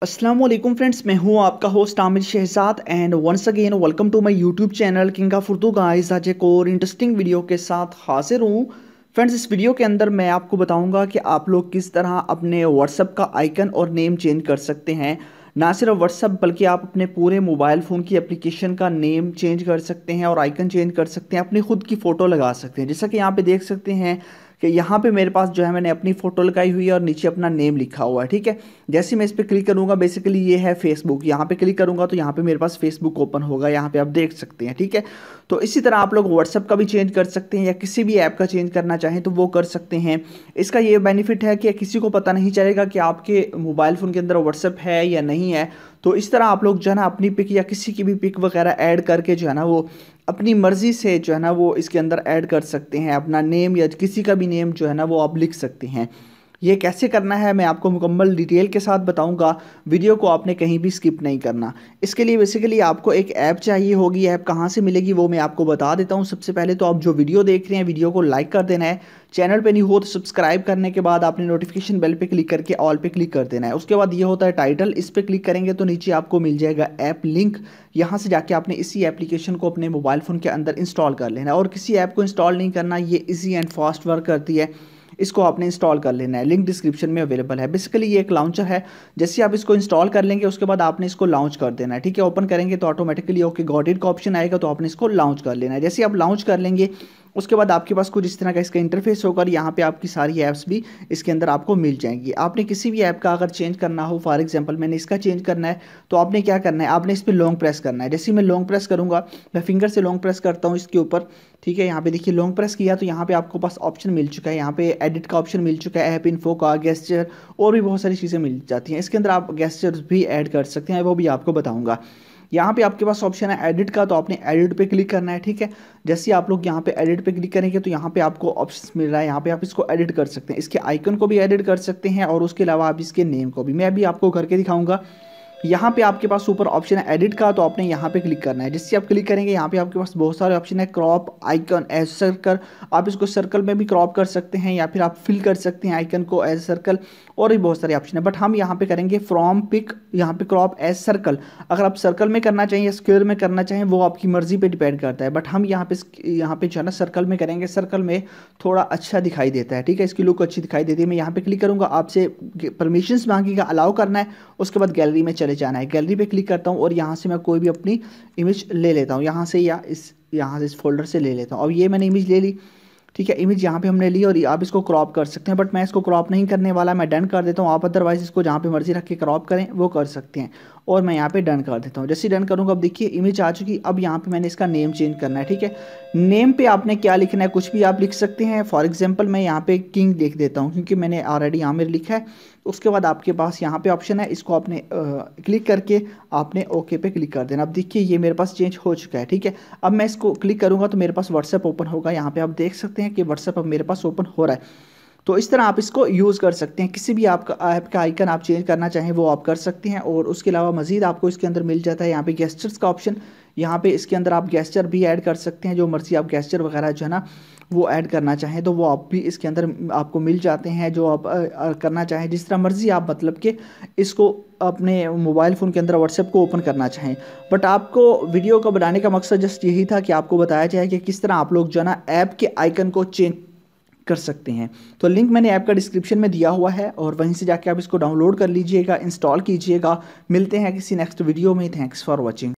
अस्सलाम वालेकुम फ्रेंड्स, मैं हूं आपका host Aamir Shahzad and once again welcome to my YouTube channel king of Urdu guys. आज एक और इंटरेस्टिंग वीडियो के साथ हाजिर हूं फ्रेंड्स। इस वीडियो के अंदर मैं आपको बताऊंगा कि आप लोग किस तरह अपने व्हाट्सएप का आइकन और नेम चेंज कर सकते हैं। ना सिर्फ व्हाट्सएप बल्कि आप अपने पूरे मोबाइल फ़ोन की एप्लीकेशन का नेम चेंज कर सकते हैं और आइकन चेंज कर सकते हैं, अपनी खुद की फ़ोटो लगा सकते हैं। जैसा कि यहाँ पे देख सकते हैं कि यहाँ पे मेरे पास जो है मैंने अपनी फ़ोटो लगाई हुई है और नीचे अपना नेम लिखा हुआ है। ठीक है, जैसे मैं इस पर क्लिक करूँगा, बेसिकली ये है फेसबुक। यहाँ पे क्लिक करूँगा तो यहाँ पे मेरे पास फेसबुक ओपन होगा, यहाँ पे आप देख सकते हैं। ठीक है, तो इसी तरह आप लोग व्हाट्सएप का भी चेंज कर सकते हैं या किसी भी ऐप का चेंज करना चाहें तो वो कर सकते हैं। इसका ये बेनिफिट है कि किसी को पता नहीं चलेगा कि आपके मोबाइल फ़ोन के अंदर व्हाट्सएप है या नहीं है। तो इस तरह आप लोग जो है ना अपनी पिक या किसी की भी पिक वगैरह ऐड करके जो है ना वो अपनी मर्ज़ी से जो है ना वो इसके अंदर ऐड कर सकते हैं। अपना नेम या किसी का भी नेम जो है ना वो आप लिख सकते हैं। ये कैसे करना है मैं आपको मुकम्मल डिटेल के साथ बताऊंगा। वीडियो को आपने कहीं भी स्किप नहीं करना। इसके लिए बेसिकली आपको एक ऐप चाहिए होगी। ऐप कहाँ से मिलेगी वो मैं आपको बता देता हूँ। सबसे पहले तो आप जो वीडियो देख रहे हैं वीडियो को लाइक कर देना है। चैनल पे नहीं हो तो सब्सक्राइब करने के बाद आपने नोटिफिकेशन बेल पे क्लिक करके ऑल पे क्लिक कर देना है। उसके बाद ये होता है टाइटल, इस पर क्लिक करेंगे तो नीचे आपको मिल जाएगा ऐप लिंक। यहाँ से जाके आपने इसी एप्लीकेशन को अपने मोबाइल फ़ोन के अंदर इंस्टॉल कर लेना है और किसी ऐप को इंस्टॉल नहीं करना। ये ईजी एंड फास्ट वर्क करती है, इसको आपने इंस्टॉल कर लेना है। लिंक डिस्क्रिप्शन में अवेलेबल है। बेसिकली ये एक लॉन्चर है। जैसे आप इसको इंस्टॉल कर लेंगे उसके बाद आपने इसको लॉन्च कर देना है। ठीक है, ओपन करेंगे तो ऑटोमेटिकली ओके गॉट इट का ऑप्शन आएगा, तो आपने इसको लॉन्च कर लेना है। जैसे आप लॉन्च कर लेंगे उसके बाद आपके पास कुछ इस तरह का इसका इंटरफेस होगा और यहाँ पे आपकी सारी ऐप्स भी इसके अंदर आपको मिल जाएंगी। आपने किसी भी ऐप का अगर चेंज करना हो, फॉर एग्जांपल मैंने इसका चेंज करना है, तो आपने क्या करना है, आपने इस पर लॉन्ग प्रेस करना है। जैसे मैं लॉन्ग प्रेस करूँगा, मैं फिंगर से लॉन्ग प्रेस करता हूँ इसके ऊपर। ठीक है, यहाँ पे देखिए लॉन्ग प्रेस किया तो यहाँ पे आपको पास ऑप्शन मिल चुका है। यहाँ पे एडिट का ऑप्शन मिल चुका है, ऐप इन्फो का, गेस्चर और भी बहुत सारी चीज़ें मिल जाती हैं। इसके अंदर आप गेस्चर्स भी ऐड कर सकते हैं, वो भी आपको बताऊँगा। यहाँ पे आपके पास ऑप्शन है एडिट का, तो आपने एडिट पे क्लिक करना है। ठीक है, जैसे आप लोग यहाँ पे एडिट पे क्लिक करेंगे तो यहाँ पे आपको ऑप्शन मिल रहा है। यहाँ पे आप इसको एडिट कर सकते हैं, इसके आइकन को भी एडिट कर सकते हैं और उसके अलावा आप इसके नेम को भी। मैं अभी आपको करके दिखाऊंगा। यहाँ पे आपके पास ऊपर ऑप्शन है एडिट का, तो आपने यहाँ पे क्लिक करना है। जिससे आप क्लिक करेंगे यहाँ पे आपके पास बहुत सारे ऑप्शन है। क्रॉप आइकन एज सर्कल, आप इसको सर्कल में भी क्रॉप कर सकते हैं या फिर आप फिल कर सकते हैं आइकन को एज सर्कल, और भी बहुत सारे ऑप्शन है। बट हम यहाँ पे करेंगे फ्रॉम पिक, यहाँ पे क्रॉप एज सर्कल। अगर आप सर्कल में करना चाहिए या स्क्वायर में करना चाहें वो आपकी मर्जी पे डिपेंड करता है। बट हम यहाँ पे जो है ना सर्कल में करेंगे। सर्कल में थोड़ा अच्छा दिखाई देता है। ठीक है, इसकी लुक अच्छी दिखाई देती है। मैं यहाँ पे क्लिक करूँगा, आपसे परमिशंस मांगेगा, अलाउ करना है। उसके बाद गैलरी में चले जाना है। गैलरी पे क्लिक करता हूँ और यहाँ से मैं कोई भी अपनी इमेज ले लेता हूँ, यहाँ से या यहाँ से इस फोल्डर से ले लेता हूँ। अब ये मैंने इमेज ले ली। ठीक है, इमेज यहाँ पे हमने ली और आप इसको क्रॉप कर सकते हैं, बट मैं इसको क्रॉप नहीं करने वाला, मैं डन कर देता हूँ। आप अदरवाइज इसको जहाँ पे मर्जी रख के क्रॉप करें वो कर सकते हैं और मैं यहाँ पे डन कर देता हूँ। जैसे डन करूँगा अब देखिए इमेज आ चुकी। अब यहाँ पे मैंने इसका नेम चेंज करना है। ठीक है, नेम पे आपने क्या लिखना है, कुछ भी आप लिख सकते हैं। फॉर एग्जाम्पल मैं यहाँ पे किंग लिख देता हूँ क्योंकि मैंने ऑलरेडी यहाँ मेरे लिखा है। उसके बाद आपके पास यहाँ पे ऑप्शन है, इसको आपने क्लिक करके आपने ओके पे क्लिक कर देना। अब देखिए ये मेरे पास चेंज हो चुका है। ठीक है, अब मैं इसको क्लिक करूँगा तो मेरे पास व्हाट्सएप ओपन होगा। यहाँ पे आप देख सकते हैं कि व्हाट्सएप अब मेरे पास ओपन हो रहा है। तो इस तरह आप इसको यूज़ कर सकते हैं। किसी भी आपका ऐप का आइकन आप चेंज करना चाहें वो आप कर सकते हैं। और उसके अलावा मज़ीद आपको इसके अंदर मिल जाता है यहाँ पे गेस्चर्स का ऑप्शन। यहाँ पे इसके अंदर आप गेस्चर भी ऐड कर सकते हैं, जो मर्जी आप गेस्चर वगैरह जो है ना वो ऐड करना चाहें तो वो आप भी इसके अंदर आपको मिल जाते हैं, जो आप करना चाहें जिस तरह मर्जी आप मतलब कि इसको अपने मोबाइल फ़ोन के अंदर व्हाट्सएप को ओपन करना चाहें। बट आपको वीडियो को बनाने का मकसद जस्ट यही था कि आपको बताया जाए कि किस तरह आप लोग जो है ना ऐप के आइकन को चेंज कर सकते हैं। तो लिंक मैंने ऐप का डिस्क्रिप्शन में दिया हुआ है और वहीं से जाके आप इसको डाउनलोड कर लीजिएगा, इंस्टॉल कीजिएगा। मिलते हैं किसी नेक्स्ट वीडियो में। Thanks for watching.